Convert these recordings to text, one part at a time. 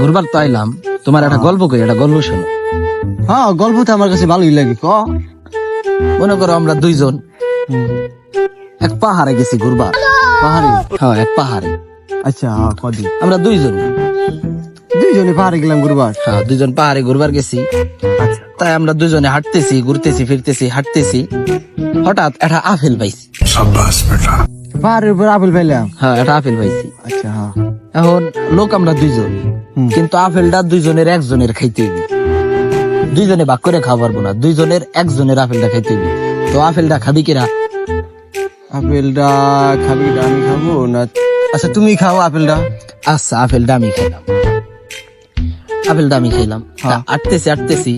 ঘুরবার তো আইলাম, তোমার একটা গল্প কই, একটা গল্প শোনো। হ্যাঁ, গল্প তো আমার কাছে ভালোই লাগে। মনে করো আমরা দুইজন এক পাহাড়ে গেছি ঘুরবার। পাহাড়ে? হ্যাঁ, এক পাহাড়ে। আচ্ছা, কদিন আমরা দুইজনে পাহাড়ে গেলাম ঘুরবার। হ্যাঁ, দুইজন পাহাড়ে ঘুরবার গেছি। আচ্ছা, তাই আমরা দুজনে হাঁটতেছি, ঘুরতেছি, ফিরতেছি, হাঁটতেছি, হঠাৎ একটা আপেল পাইছি। পাহাড়ের উপর আপেল পাইলাম। হ্যাঁ, একটা আপেল পাইছি। আচ্ছা, হ্যাঁ। এখন লোক আমরা দুইজন, কিন্তু আপেলটা দুইজনের একজনের খাইতে হইবে। দুইজনে ভাগ করে খাওয়া পারবো না, দুইজনের একজনের আপেলটা খাইতে হইবে। তো আপেলটা খাবি কিরা? আপেলটা খাবি না? আমি খাবো না? আচ্ছা, তুমি খাও আপেলটা। আচ্ছা, আপেলটা আমি খাইলাম। আপেলটা আমি খাইলাম। হ্যাঁ। আটতেছি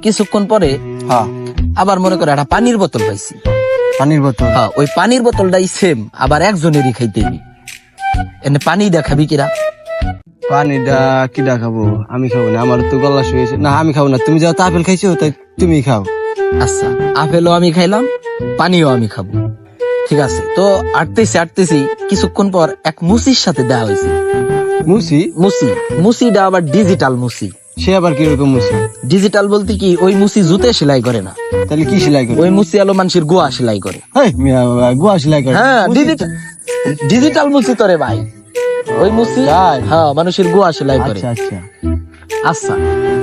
কিছুক্ষণ পরে হ্যাঁ, আবার মনে করে একটা পানির বোতল পাইছি। পানির বোতল? হ্যাঁ, ওই পানির বোতলটাই সেম, আবার একজনেরই খাইতে হইবে। এনে পানি দেখাবি কিরা? পানিটা কিটা খাবো? আমি খাবো না, আমার তো গলা শুয়েছে। না, আমি খাবো না। তুমি যাও তো আপেল খাইছো, তাই তুমি খাও। আচ্ছা, আপেলও আমি খাইলাম, পানিও আমি খাবো। ঠিক আছে। তো আটতেছি কিছুক্ষণ পর এক মুসির সাথে দেখা হয়েছে। মুসিটা আবার ডিজিটাল মুসি। সে আবার কিরকম মুসি? ডিজিটাল বলতে কি, ওই মুসি জুতে সেলাই করে না, তাহলে কি সেলাই করে? ওই মুসি আলো মানুষের গোয়া সেলাই করে। হেই, মিয়া বাবা, গোয়া সেলাই করে? হ্যাঁ, ডিজিটাল মুসি তো রে ভাই, ওই মুসি। তাই? হ্যাঁ, মানুষের গোয়া সেলাই করে। আচ্ছা, আচ্ছা। আচ্ছা,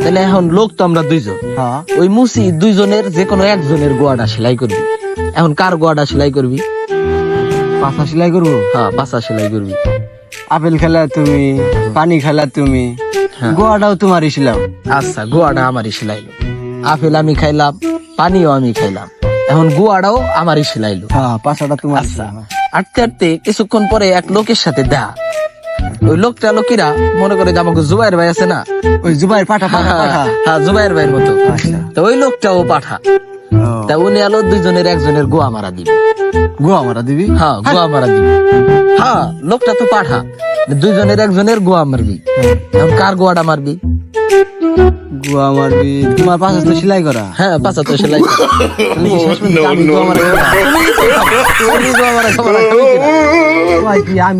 তাহলে এখন লোক তো আমরা দুইজন, হ্যাঁ, ওই মুসি দুইজনের যে কোনো একজনের গোয়াটা সেলাই করবি। এখন কার গোয়াটা সেলাই করবি? পাছা সেলাই করবো? হ্যাঁ, পাছা সেলাই করবি। আপেল খেলা তুমি, পানি খেলা তুমি, হ্যাঁ। গোয়াটাও তোমারই ছিলাম। আচ্ছা, গোয়াটা আমারই সেলাইলো। আপেল আমি খাইলাম, পানিও আমি খাইলাম, এখন গোয়াটাও আমারই সেলাইলো। হ্যাঁ, পাছাটা তোমার। আচ্ছা, আটতে কিছুক্ষণ পরে এক লোকের সাথে দেখা। ওই লোকিরা মনে করে যে আমাকে জুবাইর ভাই আছে না, ওই জুবাইর পাঠা পাঠা পাঠা। হ্যাঁ, জুবাইর ভাইয়ের মতো। আচ্ছা। তো ওই লোকটাও পাঠা। তা উনি আলো দুইজনের একজনের গোয়া মারা দিবে। গোয়া মারা দিবি? হ্যাঁ, গোয়া মারা দিবে। হ্যাঁ, লোকটা তো পাঠা, দুইজনের একজনের গোয়া মারবি। এখন কার গোয়াটা মারবি? গোয়া মারবি? তোমার পাছা তো সেলাই করা। হ্যাঁ, পাছা তো সেলাই করা। তুমি কি শেষ পর্যন্ত আমি গোয়া মারা খাবো? তুমি গোয়া মারা খাবা না, খাবি কিনা? তোমার কি আমি